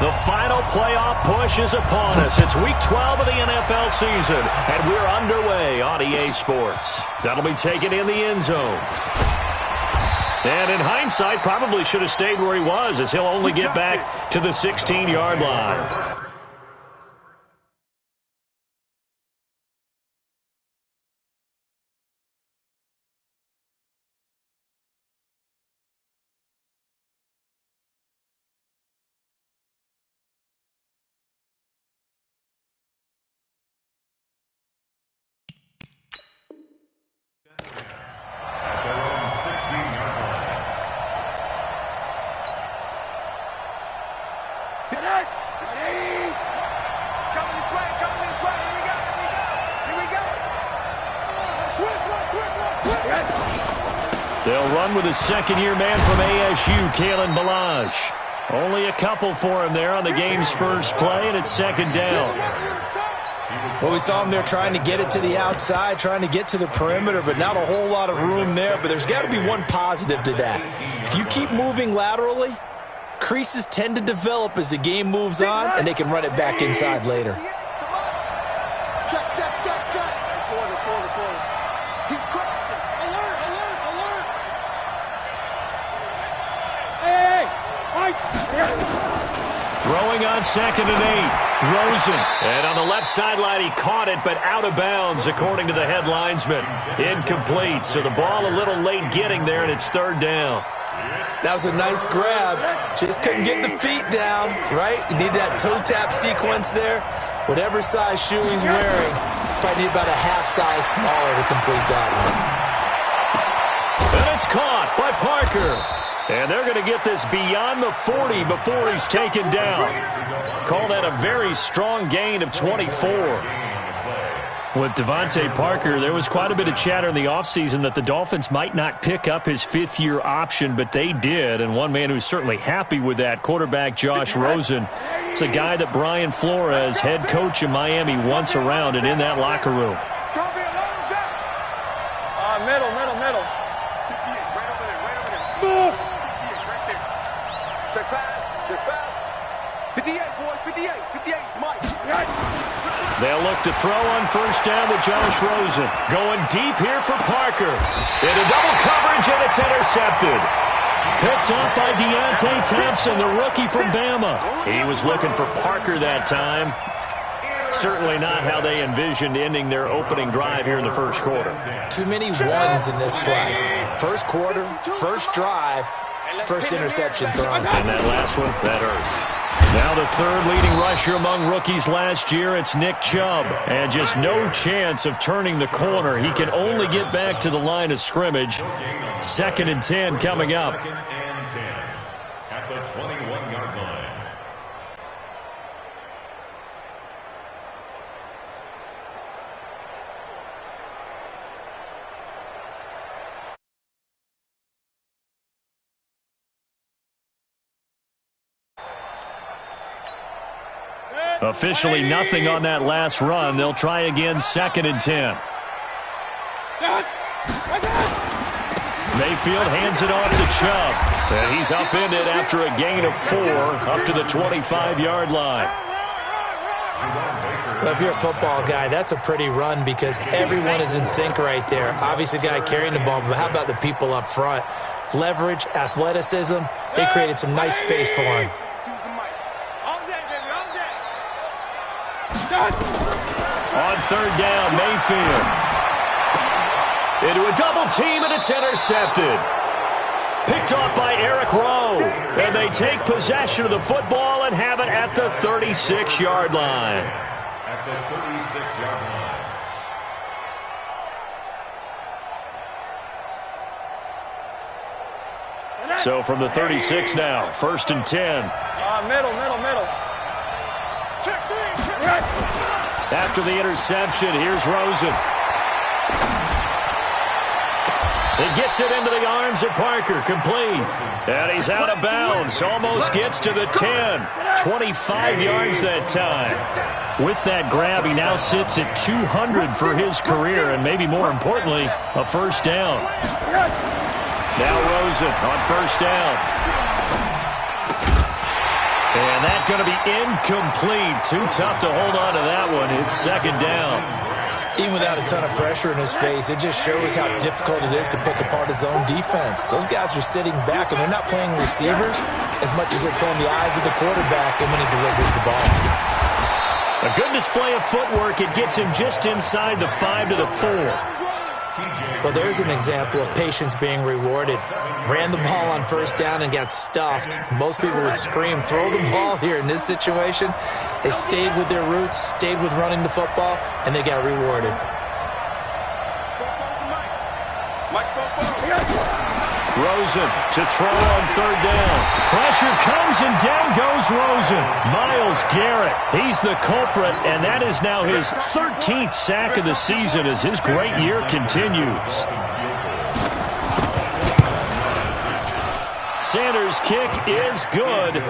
The final playoff push is upon us. It's Week 12 of the NFL season, and we're underway on EA Sports. That'll be taken in the end zone. And in hindsight, probably should have stayed where he was, as he'll only get back to the 16-yard line. They'll run with his second-year man from ASU, Kalen Ballage. Only a couple for him there on the game's first play, and it's second down. Well, we saw him there trying to get it to the outside, trying to get to the perimeter, but not a whole lot of room there. But there's got to be one positive to that. If you keep moving laterally, creases tend to develop as the game moves on, and they can run it back inside later. Check. Corner. He's crossing. Alert. Hey. Throwing on 2nd and 8. Rosen. And on the left sideline, he caught it, but out of bounds, according to the head linesman. Incomplete. So the ball a little late getting there, and it's third down. That was a nice grab. Just couldn't get the feet down, right? You need that toe tap sequence there. Whatever size shoe he's wearing, probably need about a half size smaller to complete that one. And it's caught by Parker. And they're going to get this beyond the 40 before he's taken down. Call that a very strong gain of 24. With Devontae Parker, there was quite a bit of chatter in the offseason that the Dolphins might not pick up his fifth-year option, but they did. And one man who's certainly happy with that, quarterback Josh Rosen. It's a guy that Brian Flores, head coach in Miami, wants around and in that locker room. It's going to be a long day. Middle. Smooth. Right there. Check pass. 58, boys. 58, Mike. They'll look to throw on first down with Josh Rosen. Going deep here for Parker. Into double coverage, and it's intercepted. Picked up by MadTitan608's, the rookie from Bama. He was looking for Parker that time. Certainly not how they envisioned ending their opening drive here in the first quarter. Too many ones in this play. First quarter, first drive, first interception thrown. And that last one, that hurts. Now the third leading rusher among rookies last year, it's Nick Chubb. And just no chance of turning the corner. He can only get back to the line of scrimmage. 2nd and 10 coming up. At the 21-yard line. Officially nothing on that last run. They'll try again, 2nd and 10. Mayfield hands it off to Chubb. And he's upended after a gain of 4 up to the 25-yard line. Well, if you're a football guy, that's a pretty run because everyone is in sync right there. Obviously, the guy carrying the ball, but how about the people up front? Leverage, athleticism, they created some nice space for him. On third down, Mayfield. Into a double team, and it's intercepted. Picked off by Eric Rowe. And they take possession of the football and have it at the 36-yard line. At the 36-yard line. So from the 36 now, 1st and 10. Middle. Check 3. After the interception, here's Rosen. He gets it into the arms of Parker, complete. And he's out of bounds, almost gets to the 10. 25 yards that time. With that grab, he now sits at 200 for his career, and maybe more importantly, a first down. Now Rosen on first down. And that's going to be incomplete. Too tough to hold on to that one. It's second down. Even without a ton of pressure in his face, it just shows how difficult it is to pick apart his own defense. Those guys are sitting back, and they're not playing receivers as much as they're playing the eyes of the quarterback and when he delivers the ball. A good display of footwork. It gets him just inside the 5 to the 4. Well, there's an example of patience being rewarded. Ran the ball on first down and got stuffed. Most people would scream, throw the ball here. In this situation, they stayed with their roots, stayed with running the football, and they got rewarded. Rosen to throw on third down. Pressure comes and down goes Rosen. Myles Garrett, he's the culprit, and that is now his 13th sack of the season as his great year continues. Sanders' kick is good.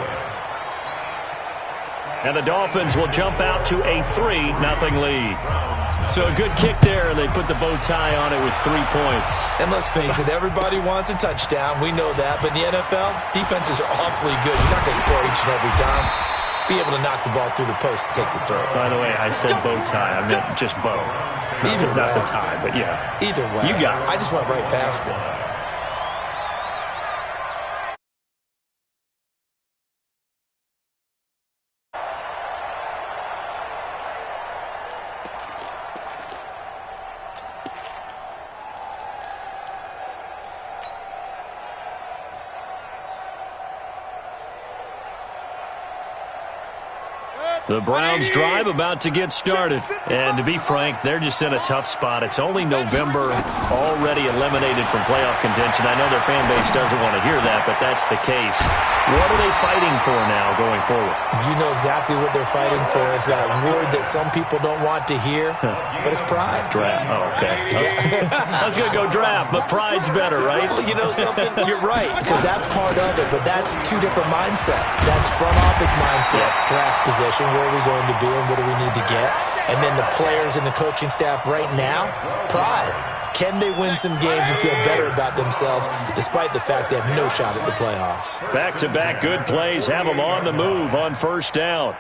And the Dolphins will jump out to a 3-0 lead. So a good kick there, and they put the bow tie on it with 3 points. And let's face it, everybody wants a touchdown. We know that. But in the NFL, defenses are awfully good. You're not going to score each and every time. Be able to knock the ball through the post and take the throw. By the way, I said bow tie. I meant just bow. Not the tie, but yeah. Either way. You got it. I just went right past it. The Browns drive about to get started. And to be frank, they're just in a tough spot. It's only November, already eliminated from playoff contention. I know their fan base doesn't want to hear that, but that's the case. What are they fighting for now going forward? You know exactly what they're fighting for. Is that word that some people don't want to hear, but it's pride. Draft. Oh, okay. I was going to go draft, but pride's better, right? You know something? You're right, because that's part of it, but that's two different mindsets. That's front office mindset, draft position. Where are we going to be and what do we need to get? And then the players and the coaching staff right now, pride. Can they win some games and feel better about themselves despite the fact they have no shot at the playoffs? Back-to-back good plays have them on the move on first down.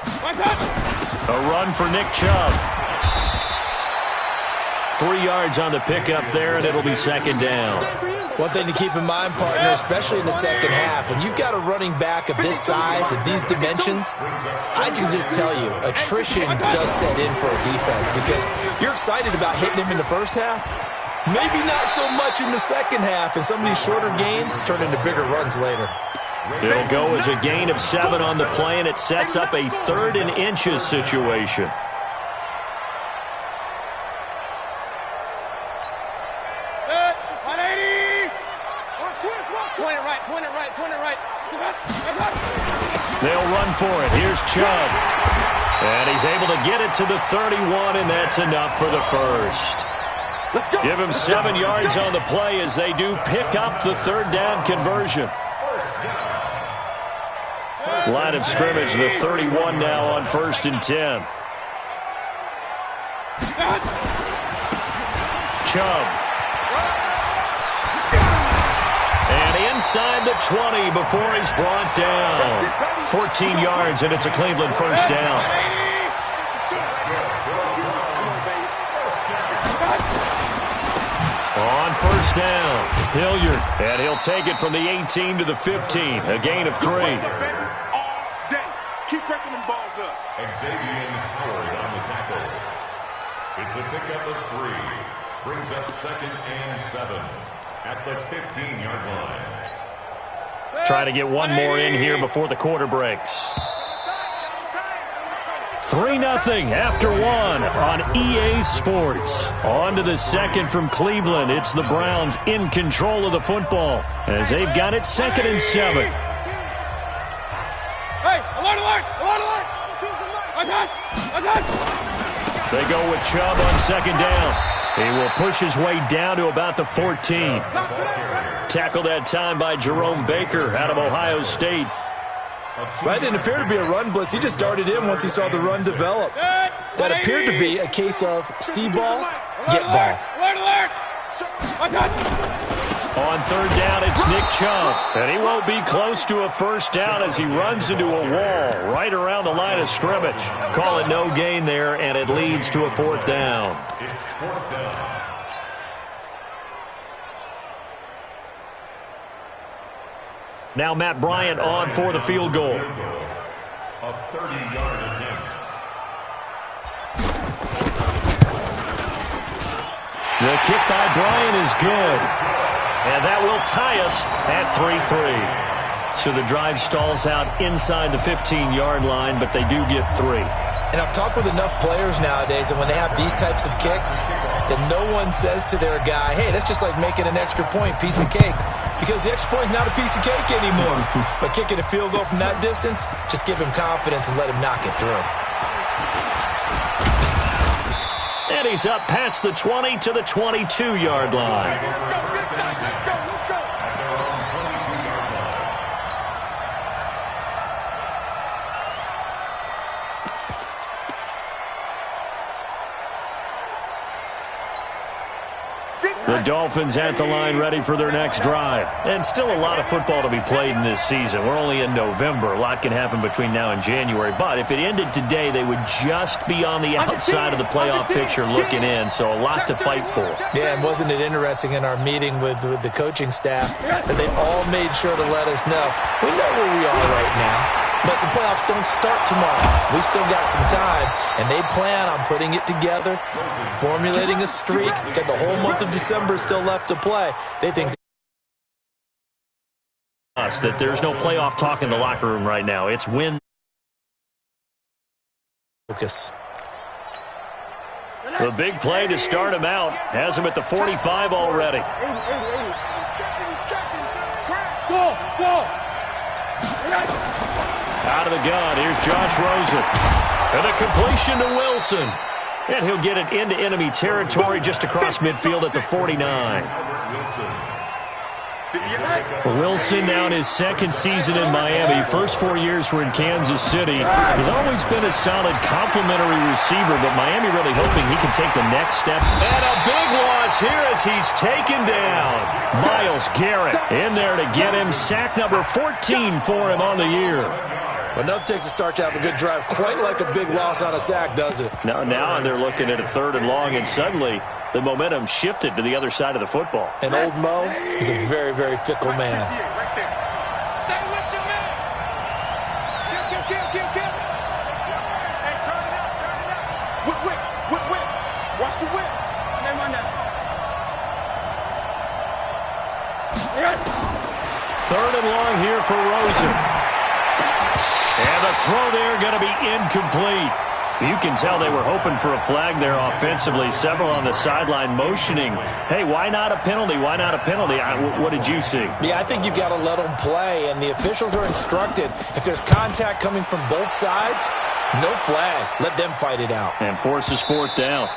A run for Nick Chubb. 3 yards on the pickup there, and it'll be second down. One thing to keep in mind, partner, especially in the second half, when you've got a running back of this size, of these dimensions, I can just tell you, attrition does set in for a defense because you're excited about hitting him in the first half. Maybe not so much in the second half, and some of these shorter gains turn into bigger runs later. It'll go as a gain of 7 on the play, and it sets up a 3rd and inches situation. They'll run for it. Here's Chubb. And he's able to get it to the 31, and that's enough for the first. Give him 7 yards on the play as they do pick up the 3rd down conversion. Line of scrimmage, the 31 now on 1st and 10. Chubb. And inside the 20 before he's brought down. 14 yards, and it's a Cleveland first down. On first down, Hilliard. And he'll take it from the 18 to the 15. A gain of 3. Keep breaking them balls up. Xavier Howard on the tackle. It's a pickup of 3. Brings up 2nd and 7 at the 15-yard line. Try to get one more in here before the quarter breaks. 3-0 after 1 on EA Sports. On to the second from Cleveland. It's the Browns in control of the football as they've got it 2nd and 7. Hey, alert, alert, alert, alert. They go with Chubb on 2nd down. He will push his way down to about the 14. Tackled that time by Jerome Baker out of Ohio State. That didn't appear to be a run blitz. He just darted in once he saw the run develop. That appeared to be a case of see ball, get ball. Alert, alert. On third down, it's Nick Chubb. And he won't be close to a first down as he runs into a wall right around the line of scrimmage. Call it no gain there, and it leads to a fourth down. It's fourth down. Now Matt Bryant on for the field goal. A 30-yard attempt. The kick by Bryant is good. And that will tie us at 3-3. So the drive stalls out inside the 15-yard line, but they do get 3. And I've talked with enough players nowadays, and when they have these types of kicks, that no one says to their guy, hey, that's just like making an extra point, piece of cake. Because the extra point is not a piece of cake anymore. But kicking a field goal from that distance, just give him confidence and let him knock it through. And he's up past the 20 to the 22-yard line. The Dolphins at the line ready for their next drive. And still a lot of football to be played in this season. We're only in November. A lot can happen between now and January. But if it ended today, they would just be on the outside of the playoff picture looking in. So a lot to fight for. Yeah, and wasn't it interesting in our meeting with the coaching staff that they all made sure to let us know, we know where we are right now. But the playoffs don't start tomorrow. We still got some time, and they plan on putting it together, formulating a streak. Got the whole month of December still left to play. They think that there's no playoff talk in the locker room right now. It's win. Focus. The big play to start him out has him at the 45 already. Out of the gun, here's Josh Rosen. And a completion to Wilson. And he'll get it into enemy territory just across midfield at the 49. Wilson now in his second season in Miami. First 4 years were in Kansas City. He's always been a solid complementary receiver, but Miami really hoping he can take the next step. And a big loss here as he's taken down. Myles Garrett in there to get him. Sack number 14 for him on the year. But nothing takes a start to have a good drive, quite like a big loss on a sack, does it? Now they're looking at a 3rd and long, and suddenly the momentum shifted to the other side of the football. And old Mo is a very, very fickle man. Stay with your man. Kill. Hey, turn it up. Whip. Watch the whip. Name on that. 3rd and long here for Rosen. And the throw there going to be incomplete. You can tell they were hoping for a flag there offensively. Several on the sideline motioning. Hey, why not a penalty? Why not a penalty? What did you see? Yeah, I think you've got to let them play, and the officials are instructed. If there's contact coming from both sides, no flag. Let them fight it out. And forces 4th down.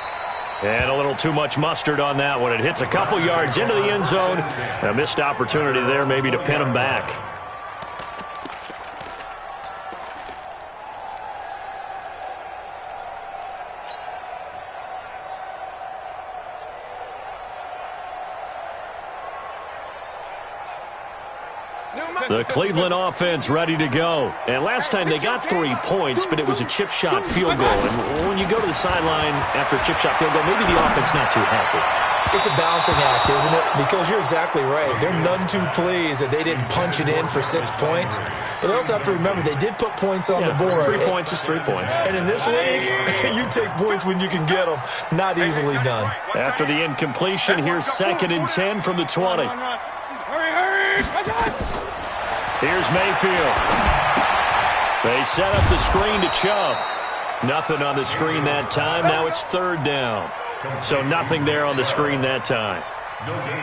And a little too much mustard on that one. It hits a couple yards into the end zone. A missed opportunity there maybe to pin them back. The Cleveland offense ready to go. And last time they got 3 points, but it was a chip shot field goal. And when you go to the sideline after a chip shot field goal, maybe the offense not too happy. It's a balancing act, isn't it? Because you're exactly right. They're none too pleased that they didn't punch it in for 6 points. But they also have to remember they did put points on the board. 3 points is 3 points. And in this league, you take points when you can get them. Not easily done. After the incompletion, here's 2nd and 10 from the 20. Hurry. Here's Mayfield. They set up the screen to Chubb. Nothing on the screen that time. Now it's 3rd down. So nothing there on the screen that time.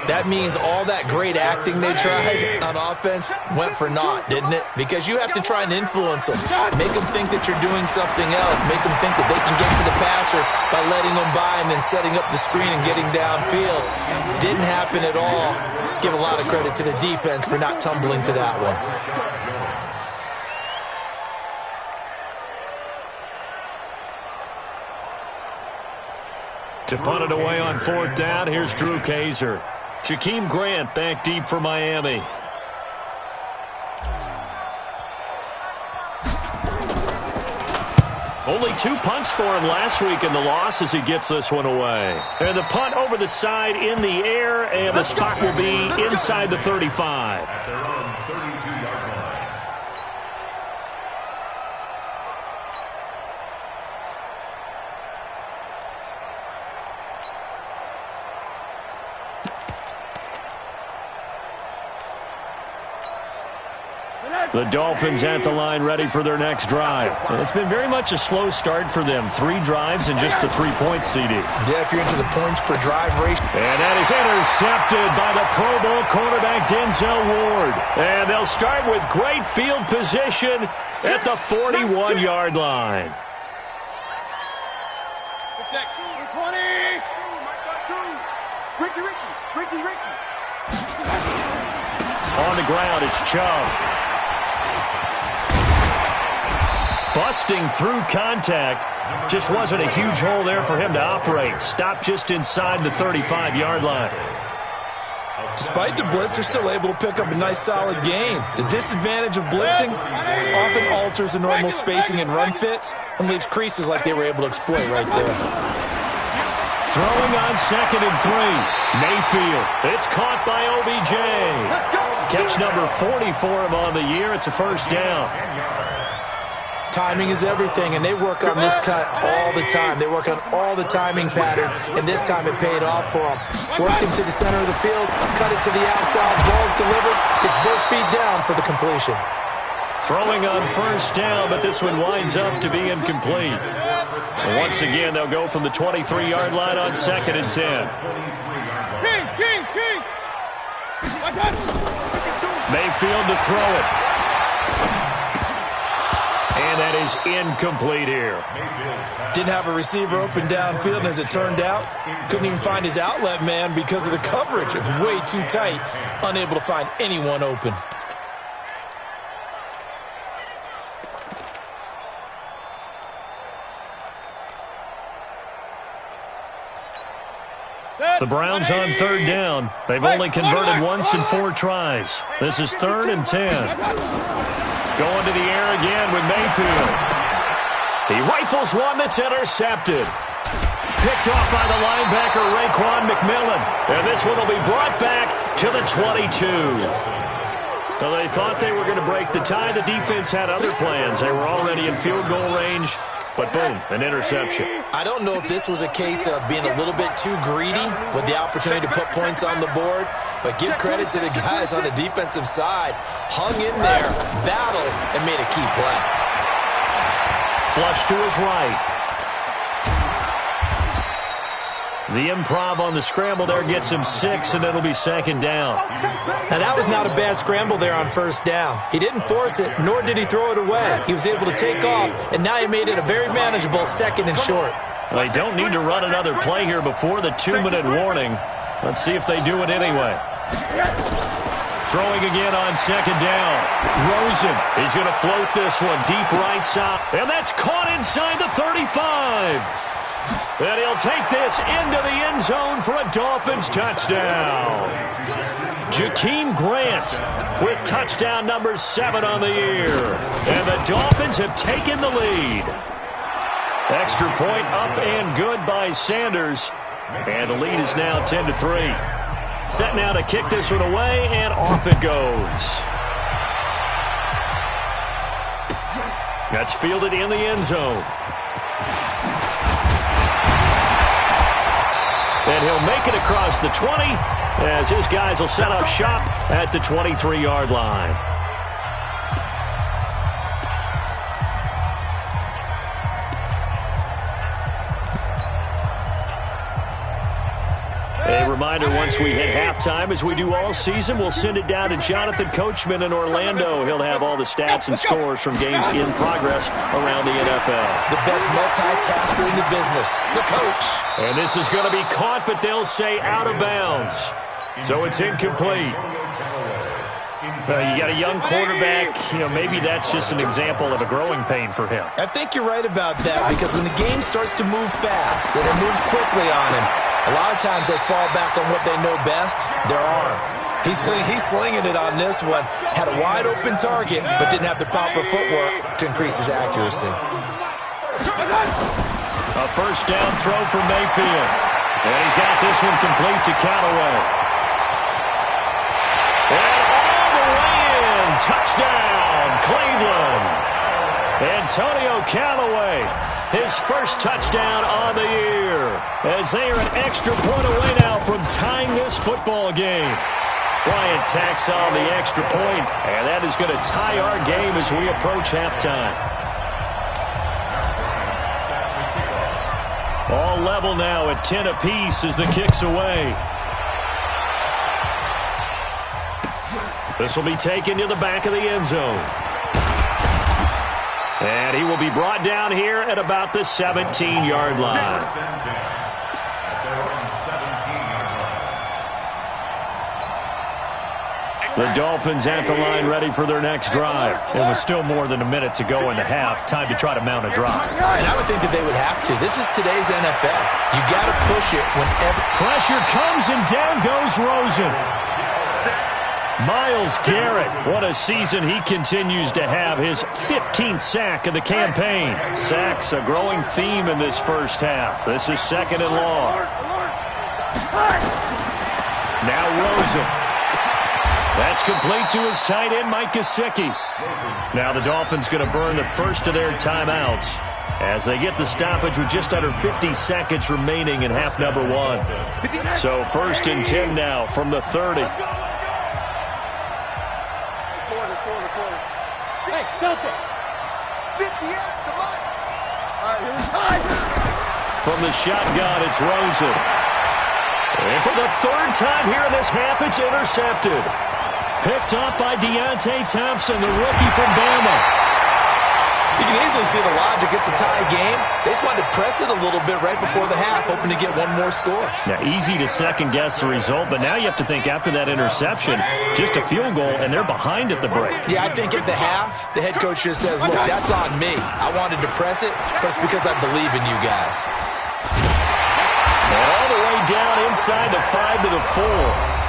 That means all that great acting they tried on offense went for naught, didn't it? Because you have to try and influence them. Make them think that you're doing something else. Make them think that they can get to the passer by letting them by and then setting up the screen and getting downfield. Didn't happen at all. Give a lot of credit to the defense for not tumbling to that one. To punt it away on 4th down, here's Drew Kaiser. Jakeem Grant back deep for Miami. Only 2 punts for him last week in the loss as he gets this one away. And the punt over the side in the air, and the spot will be inside the 35. At their own 32-yard line. The Dolphins at the line ready for their next drive. And it's been very much a slow start for them. 3 drives and just the 3-point CD. Yeah, if you're into the points per drive ratio. And that is intercepted by the Pro Bowl cornerback Denzel Ward. And they'll start with great field position at the 41-yard line. 20. Ricky. On the ground, it's Chubb. Busting through contact. Just wasn't a huge hole there for him to operate. Stopped just inside the 35-yard line. Despite the blitz, they're still able to pick up a nice solid gain. The disadvantage of blitzing often alters the normal spacing and run fits and leaves creases like they were able to exploit right there. Throwing on 2nd and 3. Mayfield. It's caught by OBJ. Catch number 40 for him on the year. It's a first down. Timing is everything, and they work on this cut all the time. They work on all the timing patterns, and this time it paid off for them. Worked him to the center of the field, cut it to the outside, ball's delivered, gets both feet down for the completion. Throwing on first down, but this one winds up to be incomplete. And once again, they'll go from the 23-yard line on 2nd and 10. King. Mayfield to throw it. And that is incomplete here. Didn't have a receiver open downfield, and as it turned out, couldn't even find his outlet man because of the coverage. It was way too tight, unable to find anyone open. The Browns on 3rd down. They've only converted once in 4 tries. This is 3rd and 10. Going to the air again with Mayfield. He rifles one that's intercepted. Picked off by the linebacker, Raekwon McMillan. And this one will be brought back to the 22. So they thought they were going to break the tie. The defense had other plans. They were already in field goal range. But boom, an interception. I don't know if this was a case of being a little bit too greedy with the opportunity to put points on the board, but give credit to the guys on the defensive side. Hung in there, battled, and made a key play. Flush to his right. The improv on the scramble there gets him 6, and it'll be 2nd down. Now, that was not a bad scramble there on 1st down. He didn't force it, nor did he throw it away. He was able to take off, and now he made it a very manageable 2nd and short. They don't need to run another play here before the 2-minute warning. Let's see if they do it anyway. Throwing again on 2nd down. Rosen is going to float this one deep right side. And that's caught inside the 35. And he'll take this into the end zone for a Dolphins touchdown. Jakeem Grant with touchdown number 7 on the year. And the Dolphins have taken the lead. Extra point up and good by Sanders. And the lead is now 10-3. Set now to kick this one away, and off it goes. That's fielded in the end zone. And he'll make it across the 20 as his guys will set up shop at the 23-yard line. A reminder, once we hit halftime, as we do all season, we'll send it down to Jonathan Coachman in Orlando. He'll have all the stats and scores from games in progress around the NFL. The best multitasker in the business, the coach. And this is going to be caught, but they'll say out of bounds. So it's incomplete. You got a young quarterback, maybe that's just an example of a growing pain for him. I think you're right about that, because when the game starts to move fast and it moves quickly on him, A lot of times they fall back on what they know best, their arm. He's slinging it on this one. Had a wide open target, but didn't have the proper footwork to increase his accuracy. A first down throw for Mayfield. And he's got this one complete to Callaway. And all the way in. Touchdown, Cleveland. Antonio Callaway, his first touchdown on the year, as they are an extra point away now from tying this football game. Bryant tacks on the extra point, and that is going to tie our game as we approach halftime. All level now at 10 apiece as the kick's away. This will be taken to the back of the end zone. And he will be brought down here at about the 17-yard line. The Dolphins at the line ready for their next drive. It was still more than a minute to go in the half. Time to try to mount a drive. And I would think that they would have to. This is today's NFL. You got to push it whenever. Pressure comes and down goes Rosen. Myles Garrett, what a season he continues to have. His 15th sack of the campaign. Sacks a growing theme in this first half. This is second and long. Now Rosen. That's complete to his tight end, Mike Gesicki. Now the Dolphins going to burn the first of their timeouts as they get the stoppage with just under 50 seconds remaining in half number one. So first and 10 now from the 30. Hey, Celtic. 58, come on. All right, here's time. From the shotgun, it's Rosen. And for the third time here in this half, it's intercepted. Picked up by Deontay Thompson, the rookie from Bama. You can easily see the logic. It's a tie game. They just wanted to press it a little bit right before the half, hoping to get one more score. Now, easy to second-guess the result, but now you have to think after that interception, just a field goal, and they're behind at the break. Yeah, I think at the half, the head coach just says, look, that's on me. I wanted to press it, but it's because I believe in you guys. All the way down inside the 5 to the 4.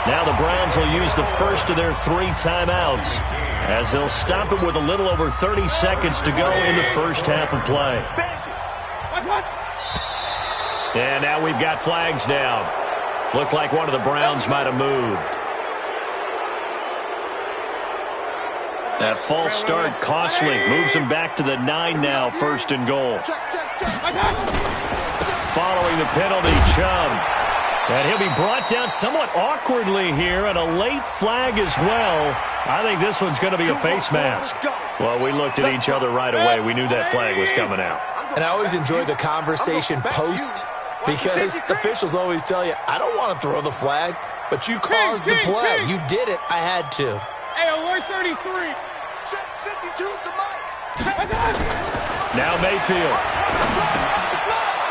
Now the Browns will use the first of their 3 timeouts as they'll stop it with a little over 30 seconds to go in the first half of play. And now we've got flags down. Looked like one of the Browns might have moved. That false start costly. Moves him back to the 9 now, first and goal. Following the penalty, Chubb. And he'll be brought down somewhat awkwardly here, and a late flag as well. I think this one's going to be a face mask. Well, we looked at each other right away. We knew that flag was coming out. And I always enjoy the conversation post because officials always tell you, I don't want to throw the flag, but you caused the play. You did it. I had to. Hey, alert 33. Check 52 to Mike. Now Mayfield.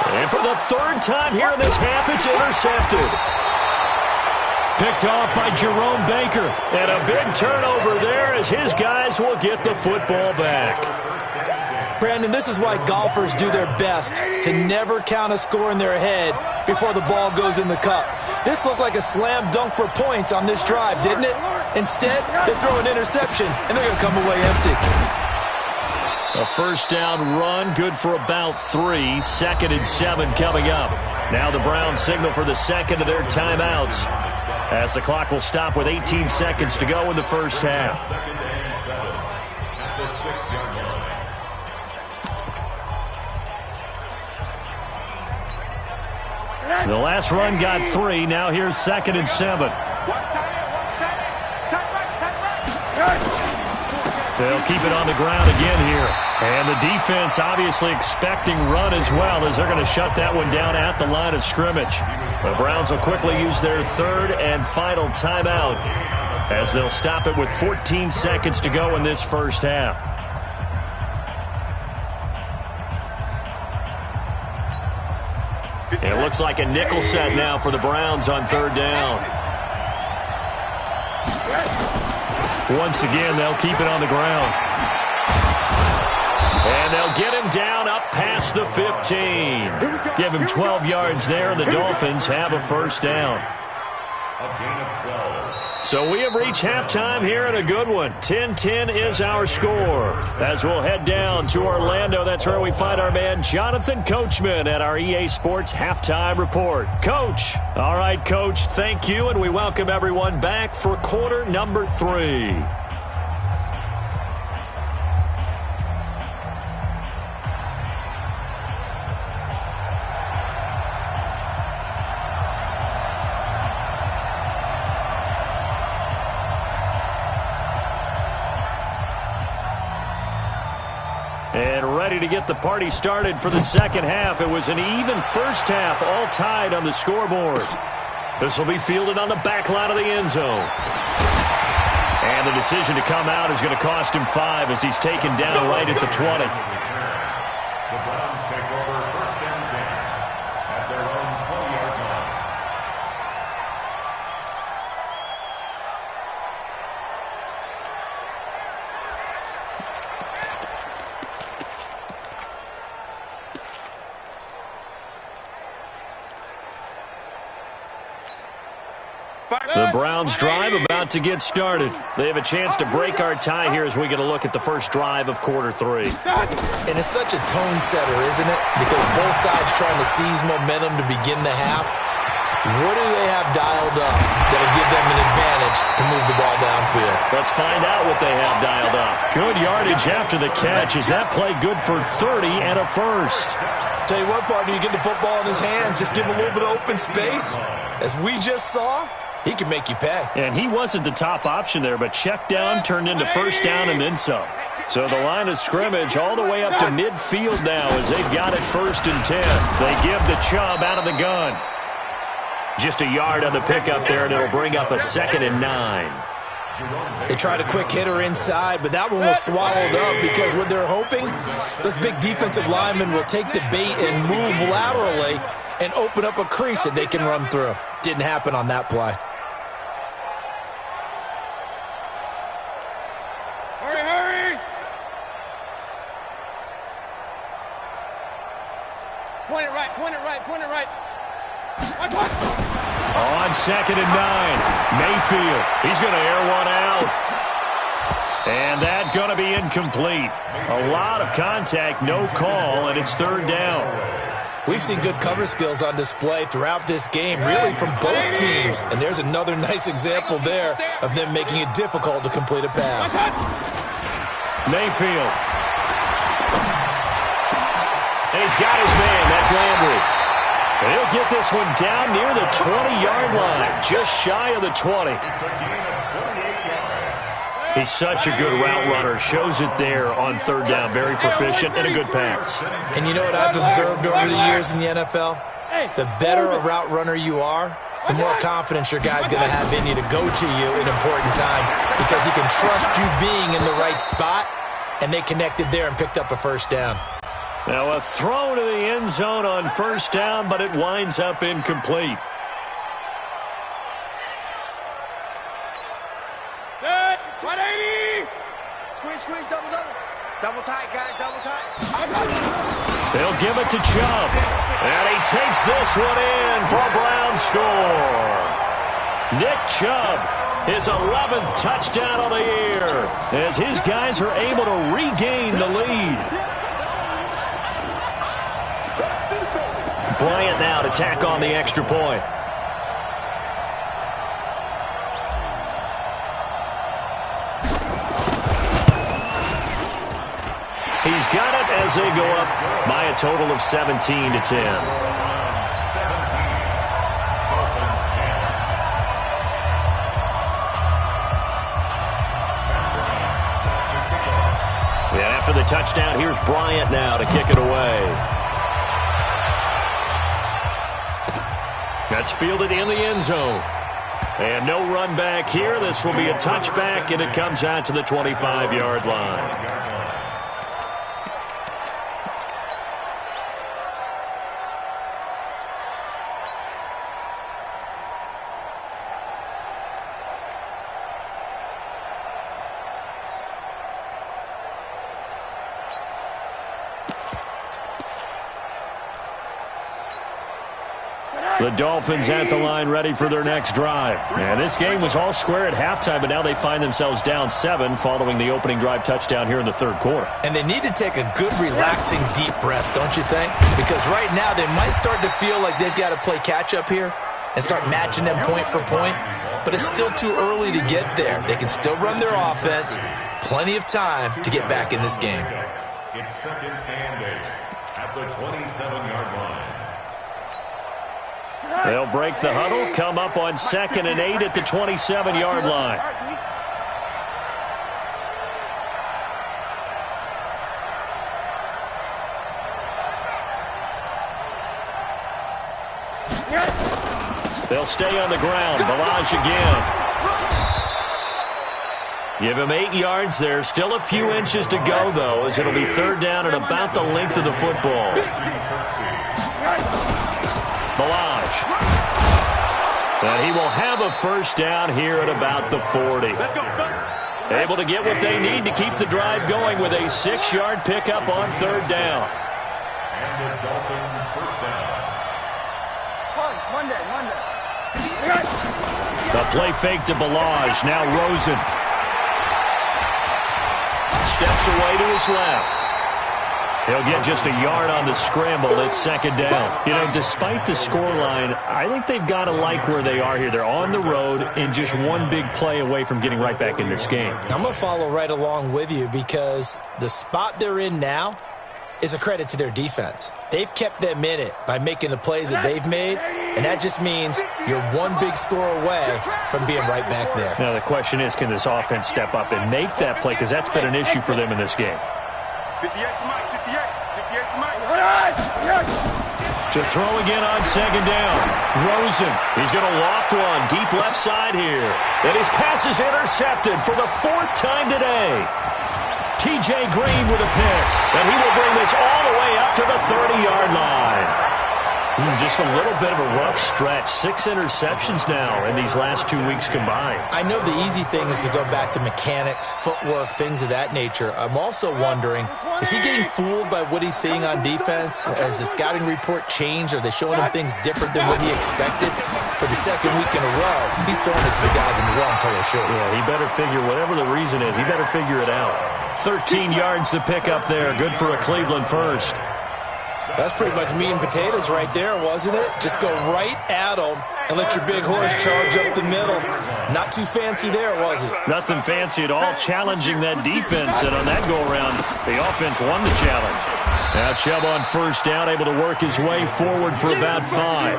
And for the third time here in this half, it's intercepted. Picked off by Jerome Baker. And a big turnover there as his guys will get the football back. Brandon, this is why golfers do their best to never count a score in their head before the ball goes in the cup. This looked like a slam dunk for points on this drive, didn't it? Instead, they throw an interception, and they're going to come away empty. A first down run, good for about 3. Second and 7 coming up. Now the Browns signal for the second of their timeouts as the clock will stop with 18 seconds to go in the first half. The last run got 3. Now here's second and 7. They'll keep it on the ground again here. And the defense obviously expecting run as well as they're going to shut that one down at the line of scrimmage. The Browns will quickly use their third and final timeout as they'll stop it with 14 seconds to go in this first half. And it looks like a nickel set now for the Browns on third down. Once again, they'll keep it on the ground. And they'll get him down up past the 15. Give him 12 yards there, and the Dolphins have a first down. A gain of 12. So we have reached halftime here at a good one. 10-10 is our score. As we'll head down to Orlando, that's where we find our man Jonathan Coachman at our EA Sports Halftime Report. Coach. All right, Coach, thank you, and we welcome everyone back for quarter number 3. And ready to get the party started for the second half. It was an even first half, all tied on the scoreboard. This will be fielded on the back line of the end zone. And the decision to come out is going to cost him 5 as he's taken down right at the 20. The Browns take over first and 10 at their own 20-yard line. The Browns drive about to get started. They have a chance to break our tie here as we get a look at the first drive of quarter 3. And it's such a tone setter, isn't it? Because both sides trying to seize momentum to begin the half. What do they have dialed up that'll give them an advantage to move the ball downfield? Let's find out what they have dialed up. Good yardage after the catch. Is that play good for 30 and a first? Tell you what, partner, you get the football in his hands, just give him a little bit of open space. As we just saw, he can make you pay. And he wasn't the top option there, but check down turned into first down and then some. So the line of scrimmage all the way up to midfield now as they've got it 1st and 10. They give the Chubb out of the gun. Just a yard on the pickup there, and it'll bring up a 2nd and 9. They tried a quick hitter inside, but that one was swallowed up because what they're hoping, those big defensive linemen will take the bait and move laterally and open up a crease that they can run through. Didn't happen on that play. Hurry! Point it right. On 2nd and 9, Mayfield. He's going to air one out. And that's going to be incomplete. A lot of contact, no call, and it's 3rd down. We've seen good cover skills on display throughout this game, really from both teams. And there's another nice example there of them making it difficult to complete a pass. Mayfield. And he's got his man. That's Landry. And he'll get this one down near the 20-yard line, just shy of the 20. It's a gain of 28 yards. He's such a good route runner. Shows it there on 3rd down. Very proficient and a good pass. And you know what I've observed over the years in the NFL? The better a route runner you are, the more confidence your guy's going to have in you to go to you in important times because he can trust you being in the right spot, and they connected there and picked up a first down. Now a throw to the end zone on 1st down, but it winds up incomplete. Set. 180. Squeeze, double. Double tight, guys, double tight. They'll give it to Chubb. And he takes this one in for a Brown score. Nick Chubb, his 11th touchdown of the year, as his guys are able to regain the lead. Bryant now to tack on the extra point. He's got it as they go up by a total of 17-10. After the touchdown, here's Bryant now to kick it away. That's fielded in the end zone. And no run back here. This will be a touchback, and it comes out to the 25-yard line. The Dolphins at the line ready for their next drive. And this game was all square at halftime, but now they find themselves down 7 following the opening drive touchdown here in the third quarter. And they need to take a good, relaxing, deep breath, don't you think? Because right now they might start to feel like they've got to play catch-up here and start matching them point for point. But it's still too early to get there. They can still run their offense. Plenty of time to get back in this game. It's 2nd and 8 at the 27-yard line. They'll break the huddle, come up on 2nd and 8 at the 27-yard line. They'll stay on the ground. Balaj again. Give him 8 yards there. Still a few inches to go, though, as it'll be 3rd down and about the length of the football. Balaj. And he will have a 1st down here at about the 40. Able to get what they need to keep the drive going with a 6-yard pickup on 3rd down. And the Dolphin 1st down. Monday. The play fake to Balaj. Now Rosen. Steps away to his left. He'll get just a yard on the scramble. It's 2nd down. You know, despite the scoreline, I think they've got to like where they are here. They're on the road and just one big play away from getting right back in this game. I'm going to follow right along with you because the spot they're in now is a credit to their defense. They've kept them in it by making the plays that they've made, and that just means you're one big score away from being right back there. Now, the question is, can this offense step up and make that play? Because that's been an issue for them in this game. 58 to Mike, 58 to Mike. To throw again on 2nd down. Rosen. He's going to loft one deep left side here. And his pass is intercepted for the 4th time today. T.J. Green with a pick. And he will bring this all the way up to the 30-yard line. Just a little bit of a rough stretch. 6 interceptions now in these last 2 weeks combined. I know the easy thing is to go back to mechanics, footwork, things of that nature. I'm also wondering, is he getting fooled by what he's seeing on defense? Has the scouting report changed? Are they showing him things different than what he expected? For the 2nd week in a row, he's throwing it to the guys in the wrong color shirts. Yeah, he better figure, whatever the reason is, he better figure it out. 13 yards to pick up there. Good for a Cleveland 1st. That's pretty much meat and potatoes right there, wasn't it? Just go right at them and let your big horse charge up the middle. Not too fancy there, was it? Nothing fancy at all, challenging that defense. And on that go-around, the offense won the challenge. Now Chubb on 1st down, able to work his way forward for about 5.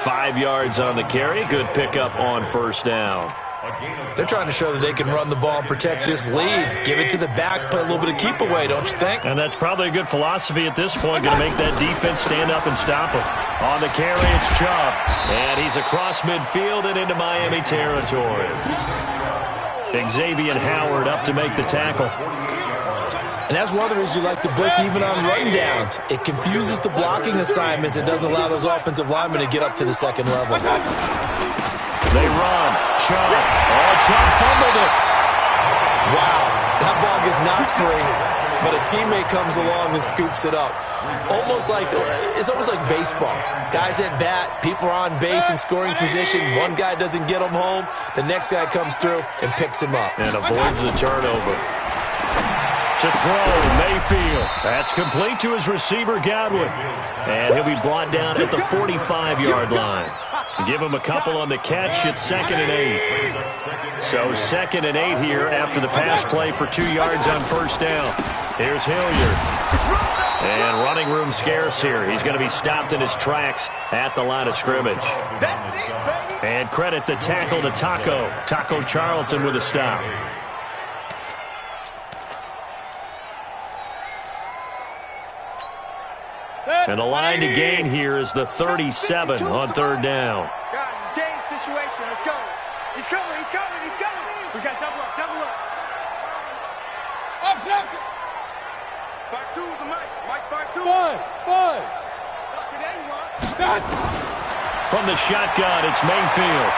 5 yards on the carry. Good pickup on 1st down. They're trying to show that they can run the ball and protect this lead. Give it to the backs, play a little bit of keep away, don't you think? And that's probably a good philosophy at this point, going to make that defense stand up and stop him. On the carry, it's Chubb. And he's across midfield and into Miami territory. Xavier Howard up to make the tackle. And that's one of the reasons you like to blitz even on rundowns. It confuses the blocking assignments. It doesn't allow those offensive linemen to get up to the 2nd level. They run. Chubb. Oh, Chubb fumbled it. Wow. That ball gets knocked free, but a teammate comes along and scoops it up. It's almost like baseball. Guys at bat, people are on base in scoring position. One guy doesn't get him home. The next guy comes through and picks him up. And avoids the turnover. To throw, Mayfield. That's complete to his receiver, Godwin. And he'll be brought down at the 45-yard line. Give him a couple on the catch. It's 2nd and 8. So 2nd and 8 here after the pass play for 2 yards on 1st down. Here's Hilliard. And running room scarce here. He's going to be stopped in his tracks at the line of scrimmage. And credit the tackle to Taco Charlton with a stop. And the line to gain here is the 37 on 3rd down. Guys, it's game situation. Let's go. He's coming. We got double up. Up, left. 5-2 to Mike. Mike 5-2. Five. Not today, you want. From the shotgun, it's Mayfield.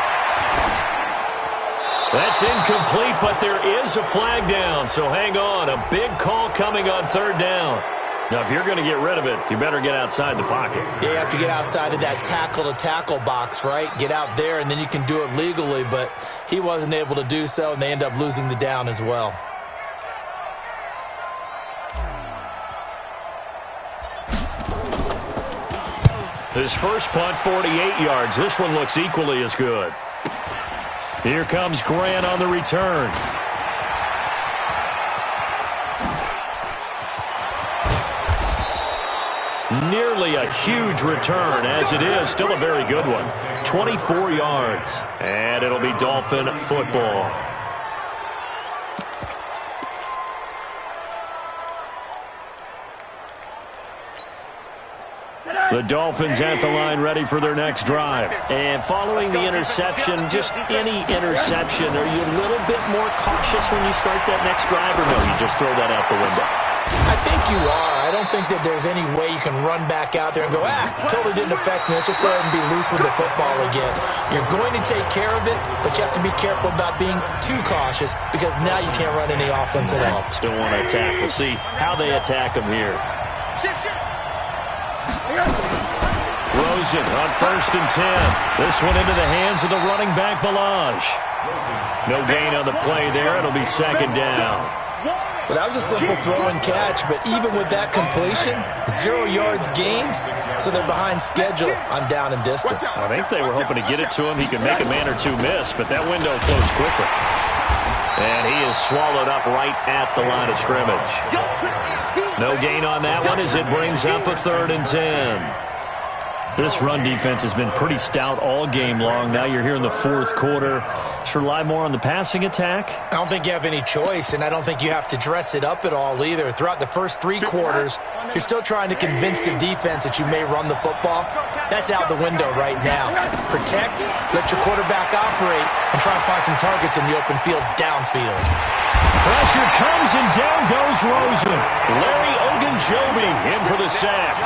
That's incomplete, but there is a flag down, so hang on. A big call coming on 3rd down. Now, if you're going to get rid of it, you better get outside the pocket. Yeah, you have to get outside of that tackle-to-tackle box, right? Get out there, and then you can do it legally, but he wasn't able to do so, and they end up losing the down as well. His first punt, 48 yards. This one looks equally as good. Here comes Grant on the return. Nearly a huge return, as it is. Still a very good one. 24 yards. And it'll be Dolphin football. The Dolphins at the line, ready for their next drive. And following the interception, just any interception, are you a little bit more cautious when you start that next drive, or no, you just throw that out the window? I think you are. I don't think that there's any way you can run back out there and go, totally didn't affect me. Let's just go ahead and be loose with the football again. You're going to take care of it, but you have to be careful about being too cautious because now you can't run any offense at all. Still want to attack. We'll see how they attack him here. Rosen on 1st and 10. This one into the hands of the running back, Balaj. No gain on the play there. It'll be 2nd down. Well, that was a simple throw and catch, but even with that completion, 0 yards gained, so they're behind schedule on down and distance. I think they were hoping to get it to him. He could make a man or two miss, but that window closed quickly. And he is swallowed up right at the line of scrimmage. No gain on that one as it brings up a 3rd and 10. This run defense has been pretty stout all game long. Now you're here in the 4th quarter. Should rely more on the passing attack? I don't think you have any choice, and I don't think you have to dress it up at all either. Throughout the first 3 quarters, you're still trying to convince the defense that you may run the football. That's out the window right now. Protect, let your quarterback operate, and try and find some targets in the open field downfield. Pressure comes, and down goes Rosen. Larry Ogunjobi in for the sack.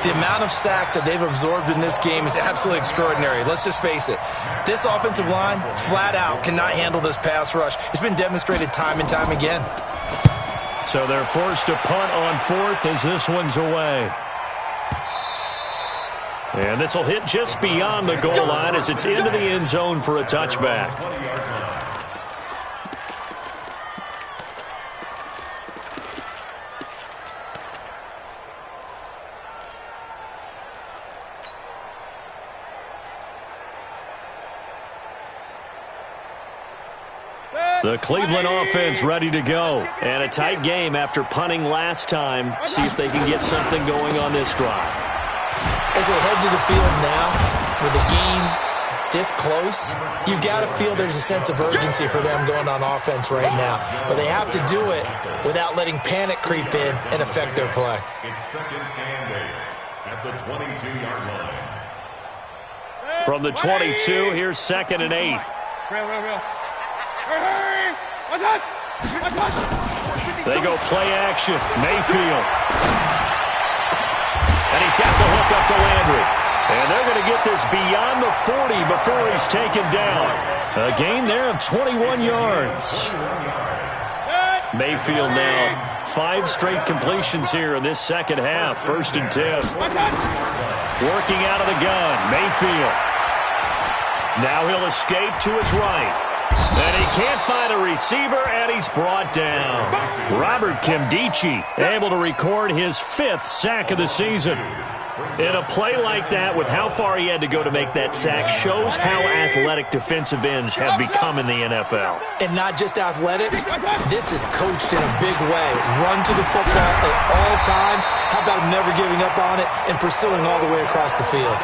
The amount of sacks that they've absorbed in this game is absolutely extraordinary. Let's just face it. This offensive line, flat out, cannot handle this pass rush. It's been demonstrated time and time again. So they're forced to punt on 4th as this one's away. And this will hit just beyond the goal line as it's into the end zone for a touchback. The Cleveland offense ready to go. And a tight game after punting last time. See if they can get something going on this drive. As they head to the field now, with the game this close, you've got to feel there's a sense of urgency for them going on offense right now. But they have to do it without letting panic creep in and affect their play. It's 2nd and 8 at the 22-yard line. From the 22, here's 2nd and 8. Real. Hurry! They go play action. Mayfield. And he's got the hook up to Landry. And they're going to get this beyond the 40 before he's taken down. A gain there of 21 yards. Mayfield now 5 straight completions here in this second half. 1st and 10. Working out of the gun. Mayfield. Now he'll escape to his right. And he can't find a receiver, and he's brought down. Robert Kimdichie able to record his 5th sack of the season. In a play like that, with how far he had to go to make that sack, shows how athletic defensive ends have become in the NFL. And not just athletic, this is coached in a big way. Run to the football at all times. How about never giving up on it and pursuing all the way across the field?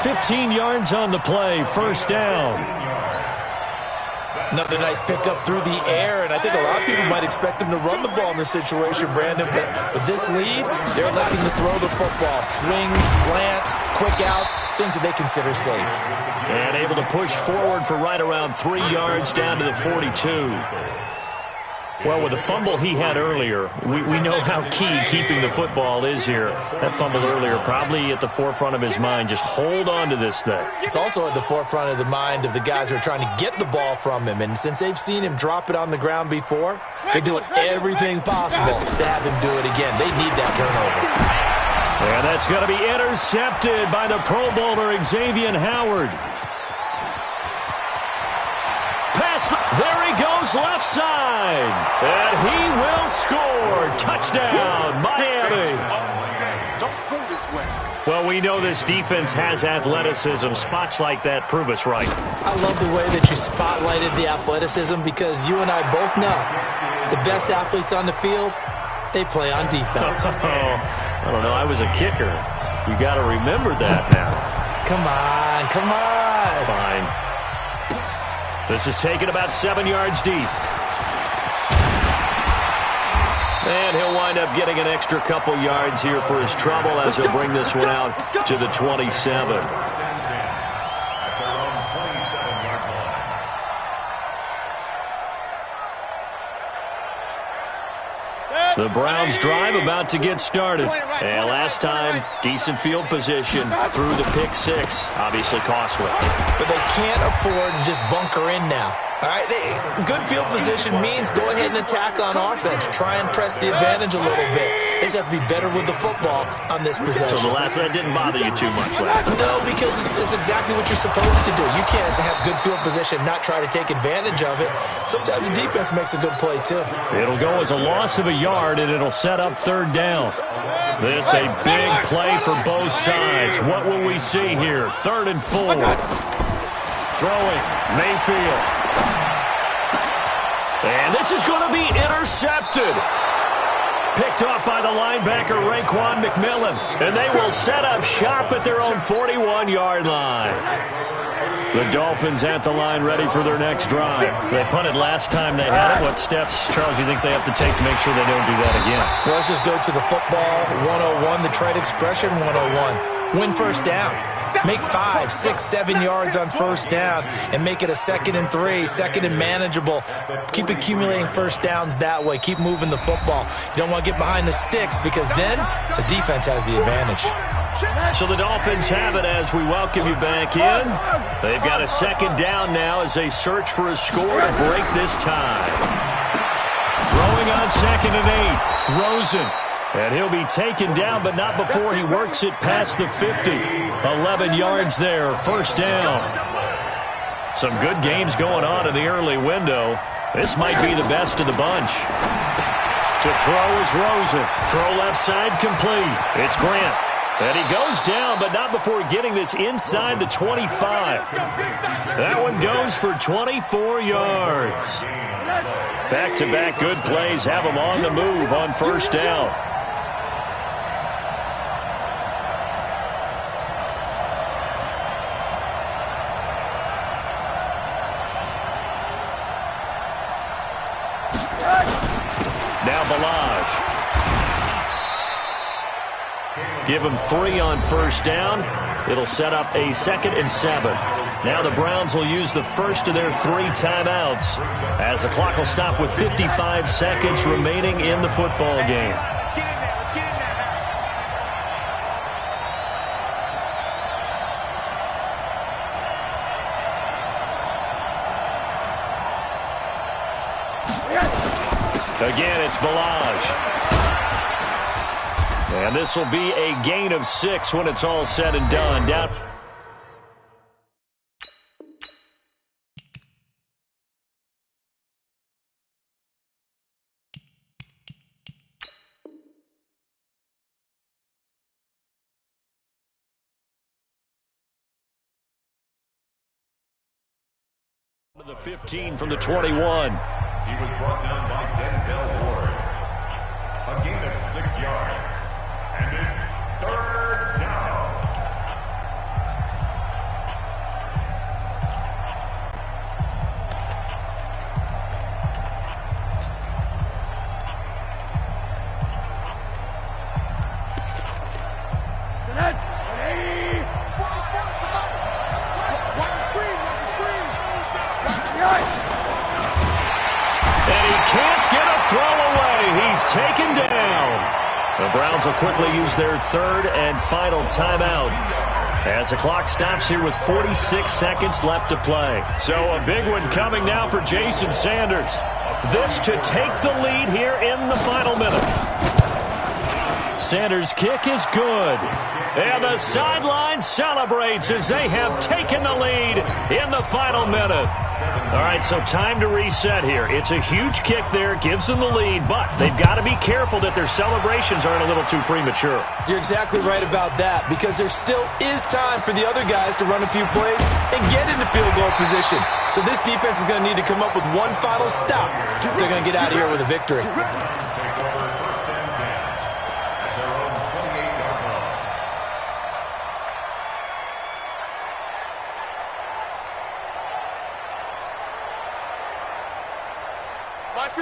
15 yards on the play, 1st down. Another nice pickup through the air, and I think a lot of people might expect them to run the ball in this situation, Brandon, but with this lead, they're electing to throw the football. Swings, slants, quick outs, things that they consider safe. And able to push forward for right around 3 yards down to the 42. Well, with the fumble he had earlier, we know how key keeping the football is here. That fumble earlier probably at the forefront of his mind. Just hold on to this thing. It's also at the forefront of the mind of the guys who are trying to get the ball from him. And since they've seen him drop it on the ground before, they're doing everything possible to have him do it again. They need that turnover. And that's going to be intercepted by the Pro Bowler, Xavier Howard. Pass, there he goes, left side. And he will score. Touchdown, Miami. Don't throw this way. Well, we know this defense has athleticism. Spots like that prove us right. I love the way that you spotlighted the athleticism because you and I both know the best athletes on the field, they play on defense. I don't know. I was a kicker. You got to remember that now. Come on, come on. Fine. This is taken about 7 yards deep. And he'll wind up getting an extra couple yards here for his trouble as he'll bring this one out to the 27. The Browns drive about to get started. And last time, decent field position through the pick six. Obviously costly. But they can't afford to just bunker in now. All right, good field position means go ahead and attack on offense. Try and press the advantage a little bit. They just have to be better with the football on this possession. So the last one didn't bother you too much last time? No, because it's exactly what you're supposed to do. You can't have good field position, not try to take advantage of it. Sometimes the defense makes a good play, too. It'll go as a loss of a yard, and it'll set up third down. This a big play for both sides. What will we see here? 3rd and 4. Throwing, Mayfield. And this is going to be intercepted. Picked off by the linebacker, Raekwon McMillan. And they will set up shop at their own 41-yard line. The Dolphins at the line ready for their next drive. They punted last time they had it. What steps, Charles, you think they have to take to make sure they don't do that again? Well, let's just go to the football 101, the trade expression 101. Win first down. Make 5, 6, 7 yards on first down and make it a 2nd and 3, 2nd and manageable. Keep accumulating first downs that way. Keep moving the football. You don't want to get behind the sticks because then the defense has the advantage. So the Dolphins have it as we welcome you back in. They've got a 2nd down now as they search for a score to break this tie. Throwing on 2nd and 8, Rosen. And he'll be taken down, but not before he works it past the 50. 11 yards there, first down. Some good games going on in the early window. This might be the best of the bunch. To throw is Rosen. Throw left side complete. It's Grant. And he goes down, but not before getting this inside the 25. That one goes for 24 yards. Back-to-back good plays have him on the move on first down. Now Balaj. Give him 3 on first down. It'll set up a 2nd and 7. Now the Browns will use the first of their 3 timeouts as the clock will stop with 55 seconds remaining in the football game. Again, it's Balaj. And this will be a gain of 6 when it's all said and done. Down. The 15 from the 21. He was brought down by Denzel Ward. A gain of 6 yards. And it's 3rd down. And he can't get a The Browns will quickly use their third and final timeout as the clock stops here with 46 seconds left to play. So a big one coming now for Jason Sanders. This to take the lead here in the final minute. Sanders' kick is good. And the sideline celebrates as they have taken the lead in the final minute. All right, so time to reset here. It's a huge kick there, gives them the lead, but they've got to be careful that their celebrations aren't a little too premature. You're exactly right about that, because there still is time for the other guys to run a few plays and get into field goal position. So this defense is going to need to come up with one final stop if they're going to get out of here with a victory.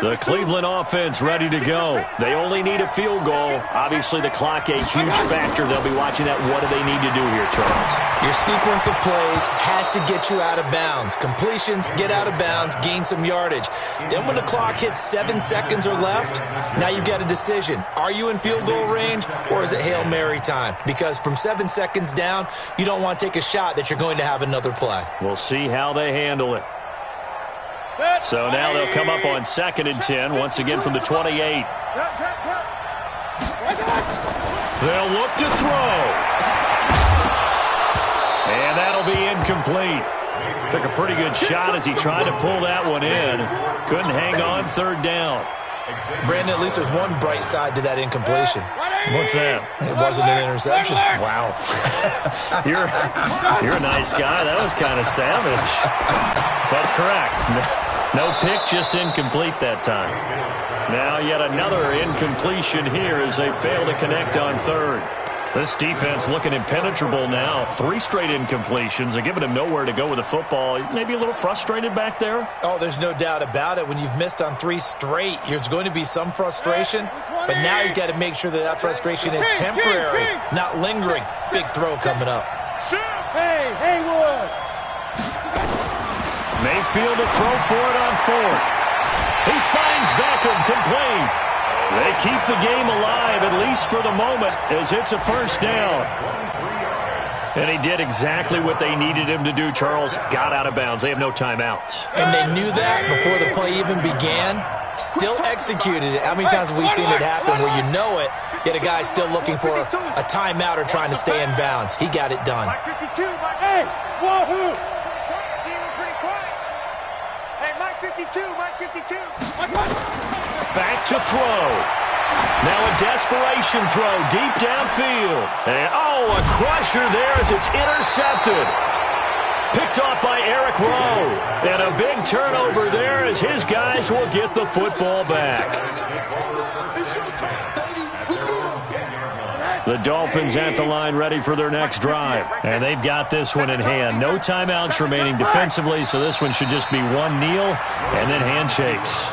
The Cleveland offense ready to go. They only need a field goal. Obviously, the clock a huge factor. They'll be watching that. What do they need to do here, Charles? Your sequence of plays has to get you out of bounds. Completions, get out of bounds, gain some yardage. Then when the clock hits 7 seconds or left, now you've got a decision. Are you in field goal range, or is it Hail Mary time? Because from 7 seconds down, you don't want to take a shot that you're going to have another play. We'll see how they handle it. So now they'll come up on 2nd and 10, once again from the 28. They'll look to throw. And that'll be incomplete. Took a pretty good shot as he tried to pull that one in. Couldn't hang on 3rd down. Brandon, at least there's one bright side to that incompletion. What's that? It wasn't an interception. Wow. You're a nice guy. That was kind of savage. But correct. No pick, just incomplete that time. Now yet another incompletion here as they fail to connect on 3rd. This defense looking impenetrable now. 3 straight incompletions. They're giving him nowhere to go with the football. Maybe a little frustrated back there? Oh, there's no doubt about it. When you've missed on 3 straight, there's going to be some frustration. But now he's got to make sure that that frustration is temporary, not lingering. Big throw coming up. Hey, Haywood! Mayfield to throw for it on 4th. He finds Beckham complete. They keep the game alive, at least for the moment, as it's a 1st down. And he did exactly what they needed him to do, Charles. Got out of bounds. They have no timeouts. And they knew that before the play even began. Still executed it. How many times have we seen it happen where you know it, yet a guy's still looking for a timeout or trying to stay in bounds? He got it done. Mike 52, hey, wahoo! Hey, Mike 52, Mike 52. Back to throw. Now a desperation throw deep downfield. And, oh, a crusher there as it's intercepted. Picked off by Eric Rowe. And a big turnover there as his guys will get the football back. The Dolphins at the line ready for their next drive. And they've got this one in hand. No timeouts remaining defensively, so this one should just be one kneel and then handshakes.